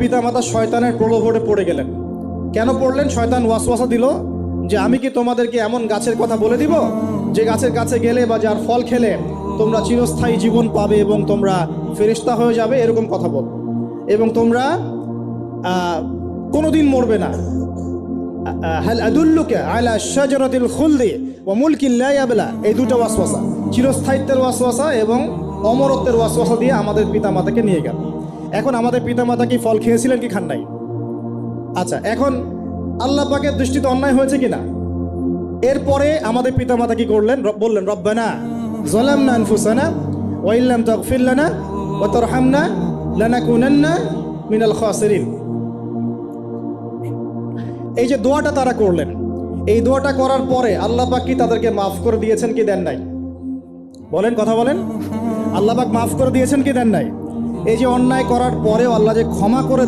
পিতামাতা শয়তানের প্রলোভনে পড়ে গেলেন। কেন পড়লেন? শয়তান ওয়াসওয়াসা দিল যে আমি কি তোমাদেরকে এমন গাছের কথা বলে দিব যে গাছের কাছে গেলে বা যার ফল খেলে তোমরা চিরস্থায়ী জীবন পাবে এবং তোমরা ফেরেশতা হয়ে যাবে, এরকম কথা বল, এবং তোমরা কোনোদিন মরবে না। হাল আদুল্লুকা আলা শাজারাতিল খুলদি ওয়া মুলকিন লা ইয়াবলা, এই দুটো ওয়াসওয়াসা, চিরস্থায়িত্বের ওয়াসওয়াসা এবং অমরত্বের ওয়াসওয়াসা দিয়ে আমাদের পিতামাতাকে নিয়ে গেল। এখন আমাদের পিতামাতা কি ফল খেয়েছিলেন কি খান নাই? আচ্ছা, এখন আল্লাহ পাকের দৃষ্টিতে অন্যায় হয়েছে কিনা? এরপরে আমাদের পিতামাতা কি করলেন? বললেন রব্বানা যালামনা আনফুসানা ওয়া ইল্লাম তাগফির লানা ওয়া তারহামনা লানাকুনান্না মিনাল খাসিরিন। এই যে দোয়াটা তারা করলেন, এই দোয়াটা করার পরে আল্লাহ পাক কি তাদেরকে মাফ করে দিয়েছেন কি দেন নাই? বলেন, কথা বলেন। আল্লাহ পাক মাফ করে দিয়েছেন কি দেন নাই? এই যে অন্যায় করার পরেও আল্লাহ যে ক্ষমা করে